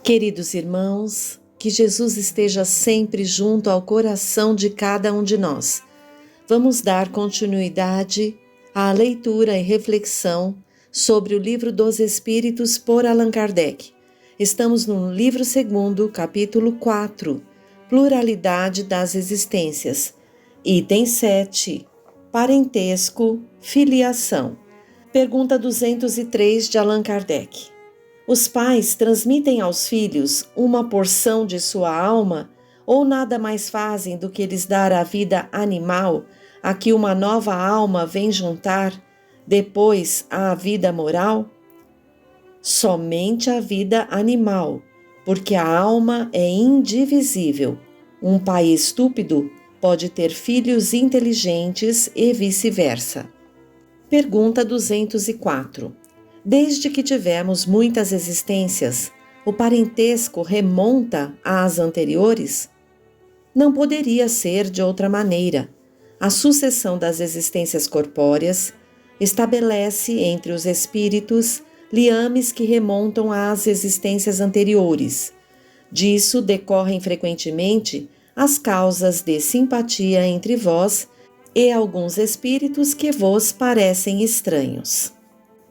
Queridos irmãos, que Jesus esteja sempre junto ao coração de cada um de nós. Vamos dar continuidade à leitura e reflexão sobre o Livro dos Espíritos por Allan Kardec. Estamos no livro 2, capítulo 4, Pluralidade das Existências. Item 7, Parentesco, Filiação. Pergunta 203 de Allan Kardec. Os pais transmitem aos filhos uma porção de sua alma ou nada mais fazem do que lhes dar a vida animal a que uma nova alma vem juntar, depois à vida moral? Somente a vida animal, porque a alma é indivisível. Um pai estúpido pode ter filhos inteligentes e vice-versa. Pergunta 204. Desde que tivemos muitas existências, o parentesco remonta às anteriores? Não poderia ser de outra maneira. A sucessão das existências corpóreas estabelece entre os espíritos liames que remontam às existências anteriores. Disso decorrem frequentemente as causas de simpatia entre vós e alguns espíritos que vos parecem estranhos.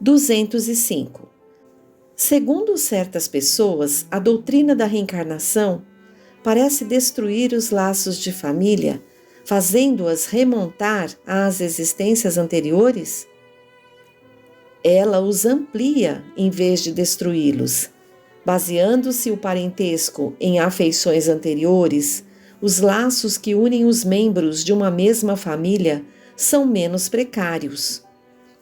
205. Segundo certas pessoas, a doutrina da reencarnação parece destruir os laços de família, fazendo-as remontar às existências anteriores? Ela os amplia em vez de destruí-los. Baseando-se o parentesco em afeições anteriores, os laços que unem os membros de uma mesma família são menos precários.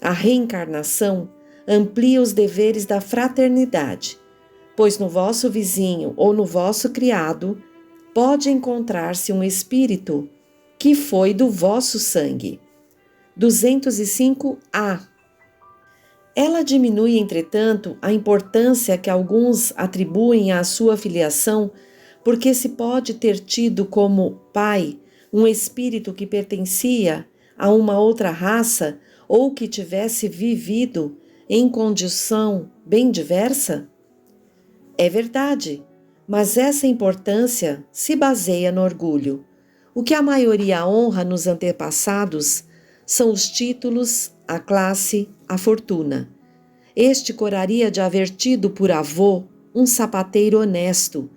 A reencarnação amplia os deveres da fraternidade, pois no vosso vizinho ou no vosso criado pode encontrar-se um espírito que foi do vosso sangue. 205A. Ela diminui, entretanto, a importância que alguns atribuem à sua filiação, porque se pode ter tido como pai um espírito que pertencia a uma outra raça ou que tivesse vivido em condição bem diversa? É verdade, mas essa importância se baseia no orgulho. O que a maioria honra nos antepassados são os títulos, a classe, a fortuna. Este coraria de haver tido por avô um sapateiro honesto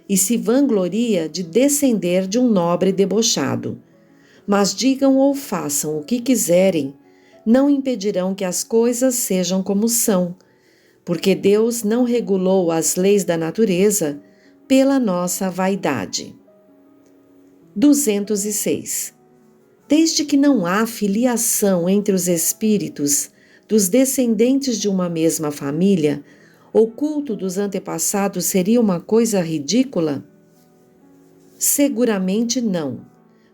e se vangloria de descender de um nobre debochado. Mas digam ou façam o que quiserem, não impedirão que as coisas sejam como são, porque Deus não regulou as leis da natureza pela nossa vaidade. 206. Desde que não há filiação entre os espíritos dos descendentes de uma mesma família, o culto dos antepassados seria uma coisa ridícula? Seguramente não,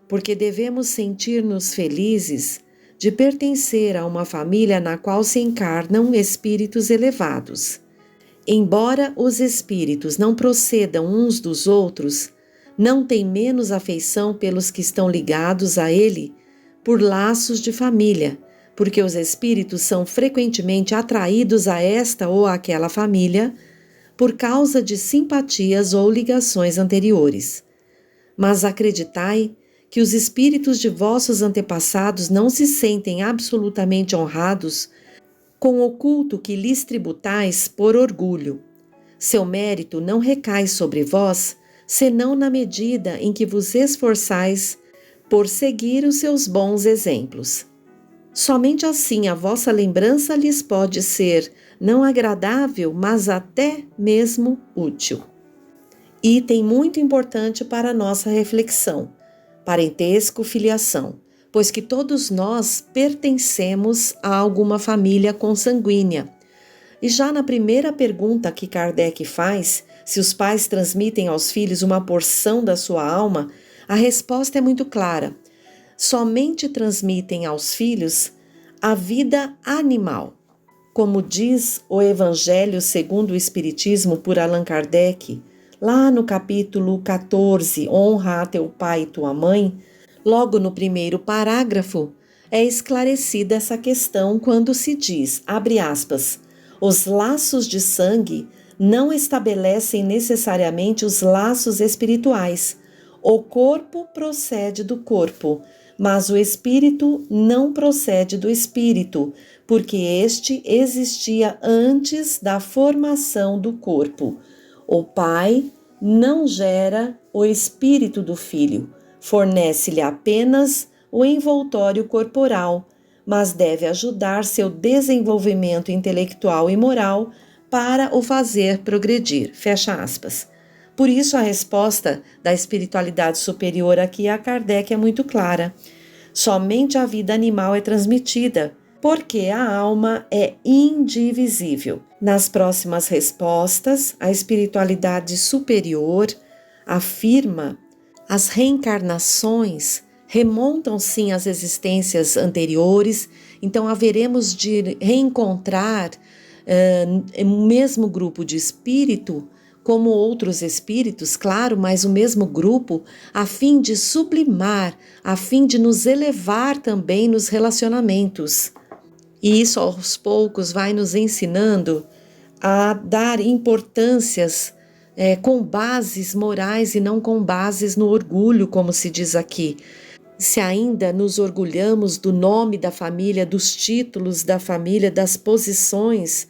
porque devemos sentir-nos felizes de pertencer a uma família na qual se encarnam espíritos elevados. Embora os espíritos não procedam uns dos outros, não têm menos afeição pelos que estão ligados a ele por laços de família, porque os espíritos são frequentemente atraídos a esta ou aquela família por causa de simpatias ou ligações anteriores. Mas acreditai que os espíritos de vossos antepassados não se sentem absolutamente honrados com o culto que lhes tributais por orgulho. Seu mérito não recai sobre vós, senão na medida em que vos esforçais por seguir os seus bons exemplos. Somente assim a vossa lembrança lhes pode ser não agradável, mas até mesmo útil. Item muito importante para a nossa reflexão. Parentesco, filiação, pois que todos nós pertencemos a alguma família consanguínea. E já na primeira pergunta que Kardec faz, se os pais transmitem aos filhos uma porção da sua alma, a resposta é muito clara. Somente transmitem aos filhos a vida animal. Como diz o Evangelho segundo o Espiritismo por Allan Kardec, lá no capítulo 14, Honra a teu pai e tua mãe, logo no primeiro parágrafo, é esclarecida essa questão quando se diz, abre aspas, os laços de sangue não estabelecem necessariamente os laços espirituais. O corpo procede do corpo, mas o espírito não procede do espírito, porque este existia antes da formação do corpo. O pai não gera o espírito do filho, fornece-lhe apenas o envoltório corporal, mas deve ajudar seu desenvolvimento intelectual e moral para o fazer progredir. Fecha aspas. Por isso, a resposta da espiritualidade superior aqui a Kardec é muito clara. Somente a vida animal é transmitida, porque a alma é indivisível. Nas próximas respostas, a espiritualidade superior afirma as reencarnações remontam sim às existências anteriores, então haveremos de reencontrar o mesmo grupo de espírito, como outros espíritos, claro, mas o mesmo grupo, a fim de sublimar, a fim de nos elevar também nos relacionamentos. E isso aos poucos vai nos ensinando a dar importâncias com bases morais e não com bases no orgulho, como se diz aqui. Se ainda nos orgulhamos do nome da família, dos títulos da família, das posições,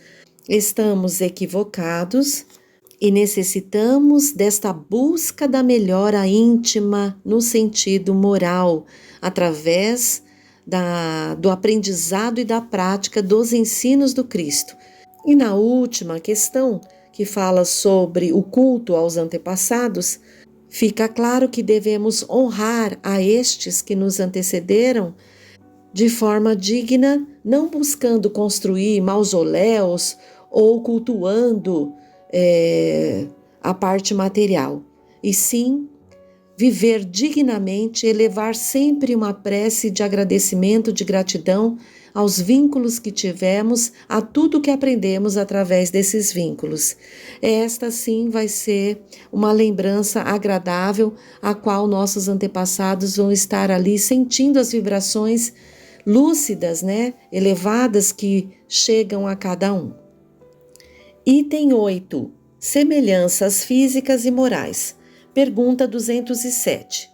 estamos equivocados e necessitamos desta busca da melhora íntima no sentido moral, através do aprendizado e da prática dos ensinos do Cristo. E na última questão, que fala sobre o culto aos antepassados, fica claro que devemos honrar a estes que nos antecederam de forma digna, não buscando construir mausoléus ou cultuando a parte material, e sim viver dignamente, elevar sempre uma prece de agradecimento, de gratidão aos vínculos que tivemos, a tudo que aprendemos através desses vínculos. Esta sim vai ser uma lembrança agradável, a qual nossos antepassados vão estar ali sentindo as vibrações lúcidas, elevadas que chegam a cada um. Item 8. Semelhanças físicas e morais. Pergunta 207.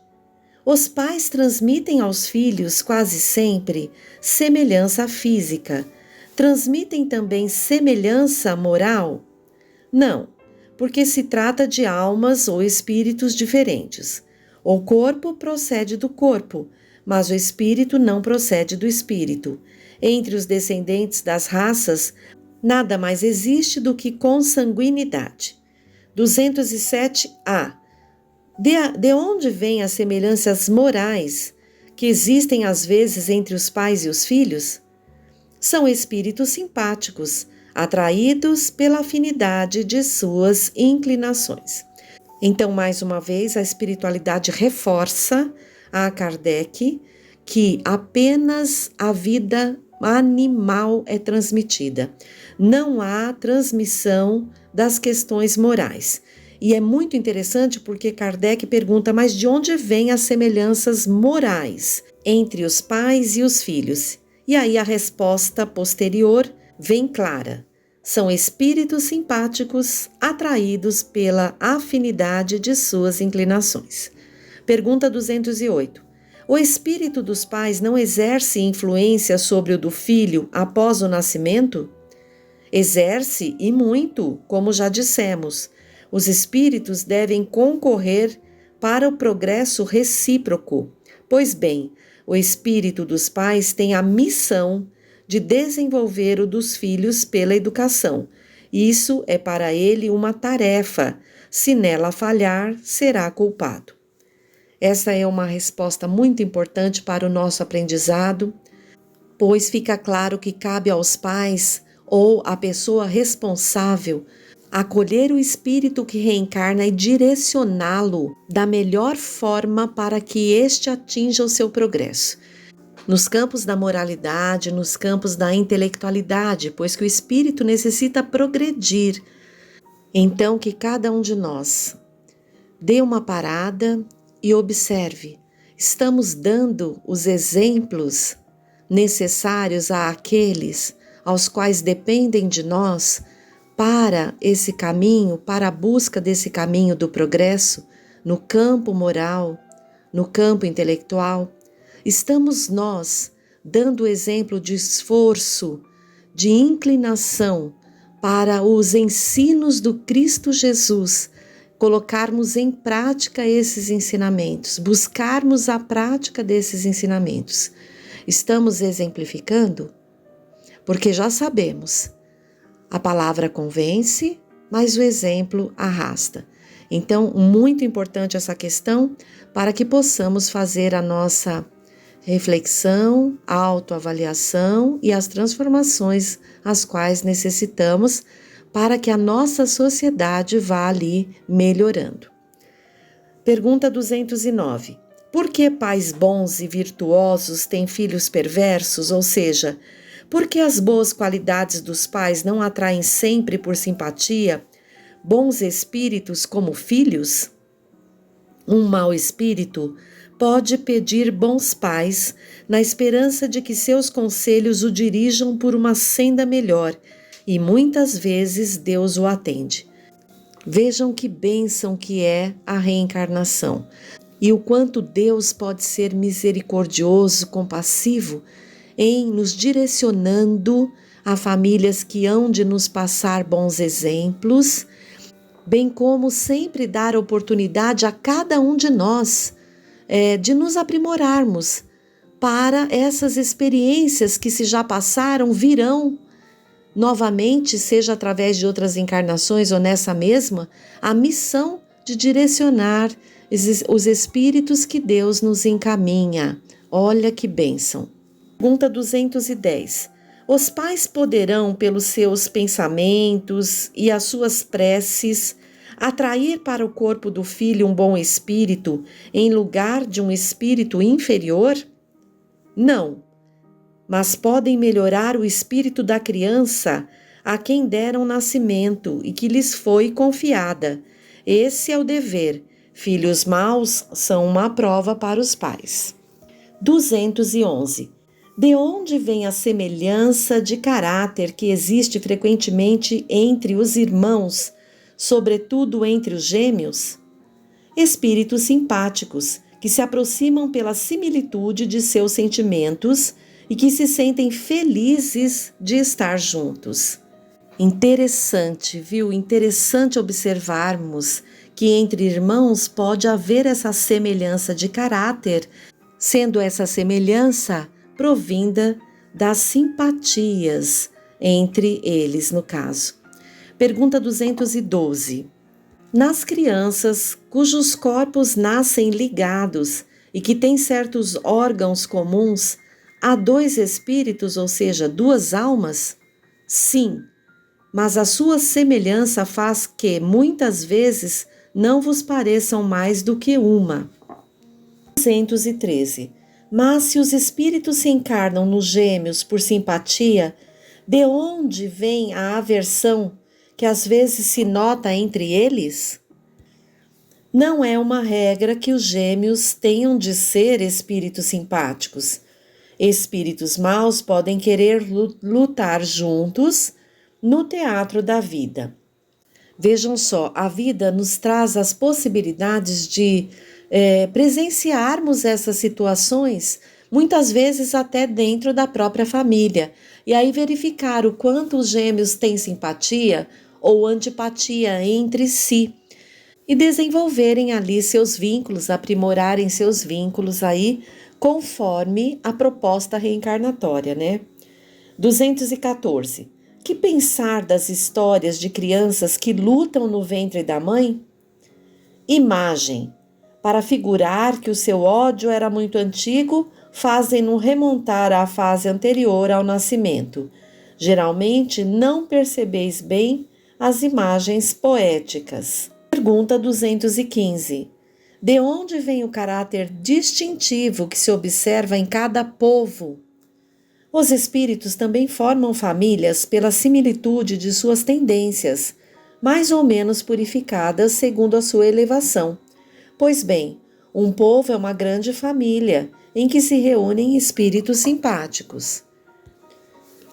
Os pais transmitem aos filhos quase sempre semelhança física. Transmitem também semelhança moral? Não, porque se trata de almas ou espíritos diferentes. O corpo procede do corpo, mas o espírito não procede do espírito. Entre os descendentes das raças, nada mais existe do que consanguinidade. 207A. De onde vêm as semelhanças morais que existem às vezes entre os pais e os filhos? São espíritos simpáticos, atraídos pela afinidade de suas inclinações. Então, mais uma vez, a espiritualidade reforça a Kardec que apenas a vida animal é transmitida. Não há transmissão das questões morais. E é muito interessante porque Kardec pergunta, mas de onde vêm as semelhanças morais entre os pais e os filhos? E aí a resposta posterior vem clara. São espíritos simpáticos atraídos pela afinidade de suas inclinações. Pergunta 208. O espírito dos pais não exerce influência sobre o do filho após o nascimento? Exerce e muito, como já dissemos. Os espíritos devem concorrer para o progresso recíproco. Pois bem, o espírito dos pais tem a missão de desenvolver o dos filhos pela educação. Isso é para ele uma tarefa. Se nela falhar, será culpado. Essa é uma resposta muito importante para o nosso aprendizado, pois fica claro que cabe aos pais ou à pessoa responsável acolher o espírito que reencarna e direcioná-lo da melhor forma para que este atinja o seu progresso. Nos campos da moralidade, nos campos da intelectualidade, pois que o espírito necessita progredir. Então, que cada um de nós dê uma parada e observe, estamos dando os exemplos necessários àqueles aos quais dependem de nós para esse caminho, para a busca desse caminho do progresso, no campo moral, no campo intelectual? Estamos nós dando exemplo de esforço, de inclinação para os ensinos do Cristo Jesus, colocarmos em prática esses ensinamentos, buscarmos a prática desses ensinamentos? Estamos exemplificando? Porque já sabemos, a palavra convence, mas o exemplo arrasta. Então, muito importante essa questão para que possamos fazer a nossa reflexão, autoavaliação e as transformações as quais necessitamos para que a nossa sociedade vá ali melhorando. Pergunta 209. Por que pais bons e virtuosos têm filhos perversos? Ou seja, por que as boas qualidades dos pais não atraem sempre por simpatia bons espíritos como filhos? Um mau espírito pode pedir bons pais na esperança de que seus conselhos o dirijam por uma senda melhor, e muitas vezes Deus o atende. Vejam que bênção que é a reencarnação e o quanto Deus pode ser misericordioso, compassivo em nos direcionando a famílias que hão de nos passar bons exemplos, bem como sempre dar oportunidade a cada um de nós de nos aprimorarmos para essas experiências que, se já passaram, virão novamente, seja através de outras encarnações ou nessa mesma, a missão de direcionar os espíritos que Deus nos encaminha. Olha que bênção. Pergunta 210. Os pais poderão, pelos seus pensamentos e as suas preces, atrair para o corpo do filho um bom espírito em lugar de um espírito inferior? Não, mas podem melhorar o espírito da criança a quem deram nascimento e que lhes foi confiada. Esse é o dever. Filhos maus são uma prova para os pais. 211. De onde vem a semelhança de caráter que existe frequentemente entre os irmãos, sobretudo entre os gêmeos? Espíritos simpáticos, que se aproximam pela similitude de seus sentimentos e que se sentem felizes de estar juntos. Interessante, viu? Interessante observarmos que entre irmãos pode haver essa semelhança de caráter, sendo essa semelhança provinda das simpatias entre eles, no caso. Pergunta 212. Nas crianças cujos corpos nascem ligados e que têm certos órgãos comuns, há dois espíritos, ou seja, duas almas? Sim, mas a sua semelhança faz que, muitas vezes, não vos pareçam mais do que uma. 213. Mas se os espíritos se encarnam nos gêmeos por simpatia, de onde vem a aversão que às vezes se nota entre eles? Não é uma regra que os gêmeos tenham de ser espíritos simpáticos. Espíritos maus podem querer lutar juntos no teatro da vida. Vejam só, a vida nos traz as possibilidades de presenciarmos essas situações, muitas vezes até dentro da própria família, e aí verificar o quanto os gêmeos têm simpatia ou antipatia entre si, e desenvolverem ali seus vínculos, aprimorarem seus vínculos aí, conforme a proposta reencarnatória, né? 214. Que pensar das histórias de crianças que lutam no ventre da mãe? Imagem. Para figurar que o seu ódio era muito antigo, fazem-no remontar à fase anterior ao nascimento. Geralmente não percebeis bem as imagens poéticas. Pergunta 215. De onde vem o caráter distintivo que se observa em cada povo? Os espíritos também formam famílias pela similitude de suas tendências, mais ou menos purificadas segundo a sua elevação. Pois bem, um povo é uma grande família em que se reúnem espíritos simpáticos.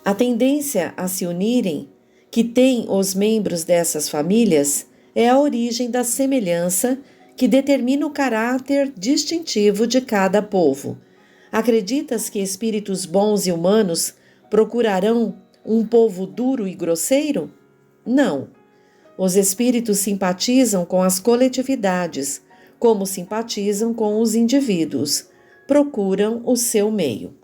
A tendência a se unirem que têm os membros dessas famílias é a origem da semelhança que determina o caráter distintivo de cada povo. Acreditas que espíritos bons e humanos procurarão um povo duro e grosseiro? Não. Os espíritos simpatizam com as coletividades, como simpatizam com os indivíduos. Procuram o seu meio.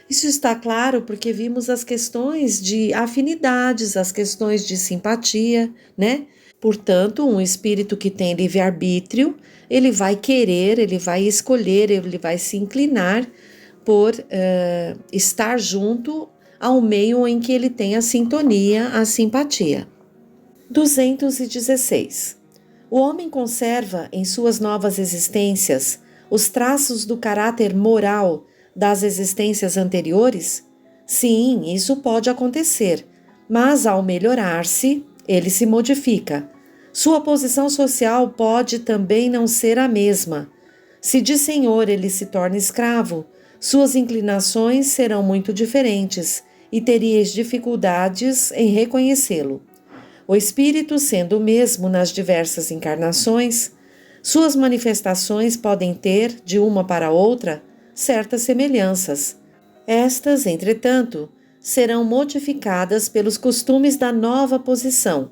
Isso está claro porque vimos as questões de afinidades, as questões de simpatia, né? Portanto, um espírito que tem livre-arbítrio, ele vai querer, ele vai escolher, ele vai se inclinar por estar junto ao meio em que ele tem a sintonia, a simpatia. 216. O homem conserva em suas novas existências os traços do caráter moral das existências anteriores? Sim, isso pode acontecer, mas ao melhorar-se, ele se modifica. Sua posição social pode também não ser a mesma. Se de senhor ele se torna escravo, suas inclinações serão muito diferentes e teríeis dificuldades em reconhecê-lo. O espírito, sendo o mesmo nas diversas encarnações, suas manifestações podem ter, de uma para outra, certas semelhanças. Estas, entretanto, serão modificadas pelos costumes da nova posição,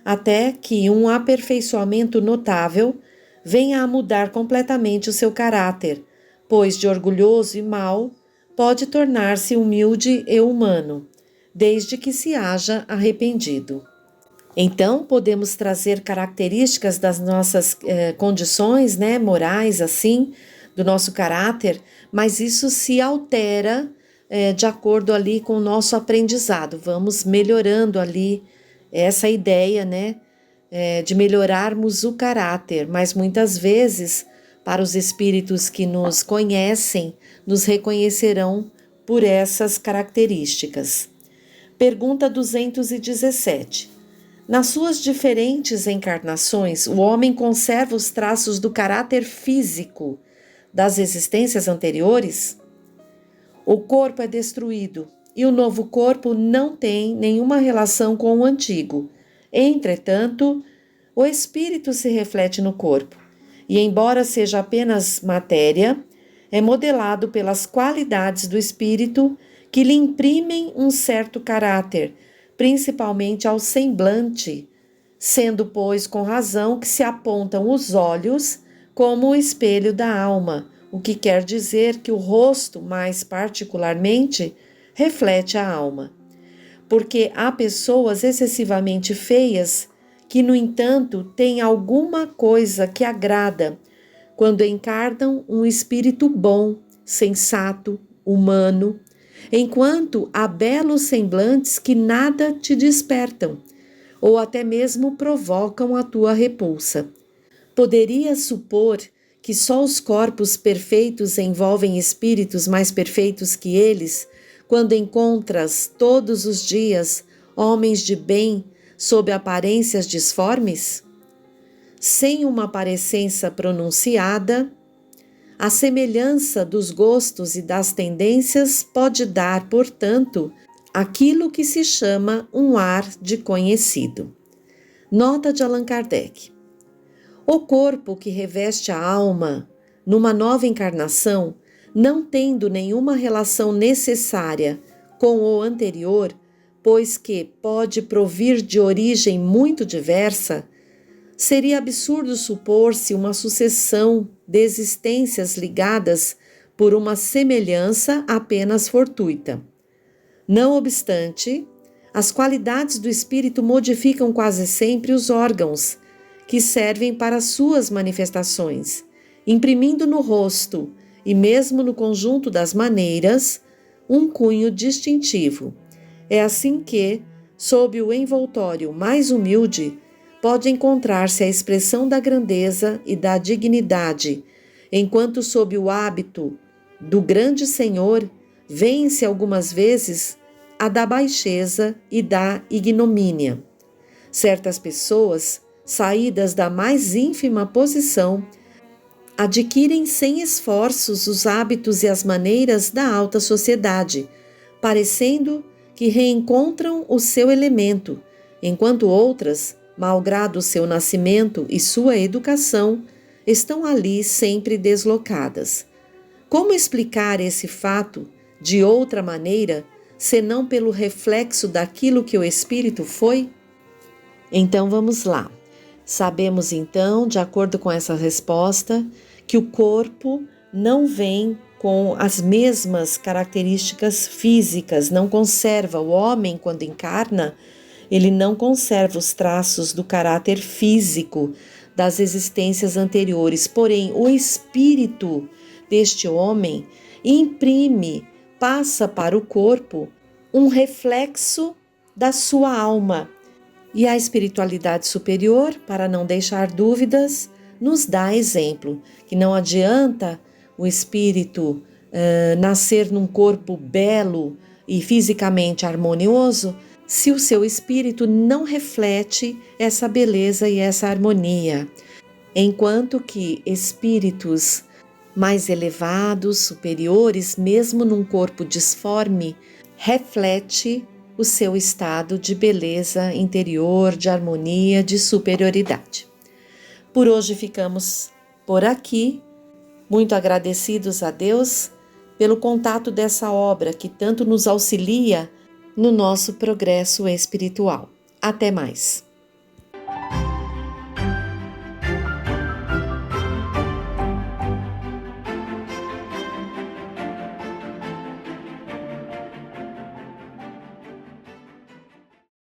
até que um aperfeiçoamento notável venha a mudar completamente o seu caráter, pois de orgulhoso e mau pode tornar-se humilde e humano, desde que se haja arrependido. Então, podemos trazer características das nossas condições, né, morais, assim, do nosso caráter, mas isso se altera de acordo ali com o nosso aprendizado. Vamos melhorando ali essa ideia, né, de melhorarmos o caráter, mas muitas vezes, para os espíritos que nos conhecem, nos reconhecerão por essas características. Pergunta 217. Nas suas diferentes encarnações, o homem conserva os traços do caráter físico das existências anteriores? O corpo é destruído e o novo corpo não tem nenhuma relação com o antigo. Entretanto, o espírito se reflete no corpo e, embora seja apenas matéria, é modelado pelas qualidades do espírito que lhe imprimem um certo caráter, principalmente ao semblante, sendo, pois, com razão que se apontam os olhos como o espelho da alma, o que quer dizer que o rosto, mais particularmente, reflete a alma. Porque há pessoas excessivamente feias que, no entanto, têm alguma coisa que agrada quando encarnam um espírito bom, sensato, humano, enquanto há belos semblantes que nada te despertam, ou até mesmo provocam a tua repulsa. Poderias supor que só os corpos perfeitos envolvem espíritos mais perfeitos que eles, quando encontras todos os dias homens de bem sob aparências disformes? Sem uma parecença pronunciada, a semelhança dos gostos e das tendências pode dar, portanto, aquilo que se chama um ar de conhecido. Nota de Allan Kardec. O corpo que reveste a alma, numa nova encarnação, não tendo nenhuma relação necessária com o anterior, pois que pode provir de origem muito diversa, seria absurdo supor-se uma sucessão de existências ligadas por uma semelhança apenas fortuita. Não obstante, as qualidades do espírito modificam quase sempre os órgãos que servem para suas manifestações, imprimindo no rosto e mesmo no conjunto das maneiras um cunho distintivo. É assim que, sob o envoltório mais humilde, pode encontrar-se a expressão da grandeza e da dignidade, enquanto sob o hábito do grande Senhor vence algumas vezes a da baixeza e da ignomínia. Certas pessoas, saídas da mais ínfima posição, adquirem sem esforços os hábitos e as maneiras da alta sociedade, parecendo que reencontram o seu elemento, enquanto outras, malgrado seu nascimento e sua educação, estão ali sempre deslocadas. Como explicar esse fato de outra maneira, senão pelo reflexo daquilo que o espírito foi? Então vamos lá. Sabemos então, de acordo com essa resposta, que o corpo não vem com as mesmas características físicas, não conserva. O homem, quando encarna, ele não conserva os traços do caráter físico das existências anteriores, porém o espírito deste homem imprime, passa para o corpo um reflexo da sua alma. E a espiritualidade superior, para não deixar dúvidas, nos dá exemplo que não adianta o espírito nascer num corpo belo e fisicamente harmonioso se o seu espírito não reflete essa beleza e essa harmonia. Enquanto que espíritos mais elevados, superiores, mesmo num corpo disforme, reflete o seu estado de beleza interior, de harmonia, de superioridade. Por hoje ficamos por aqui, muito agradecidos a Deus pelo contato dessa obra que tanto nos auxilia no nosso progresso espiritual. Até mais!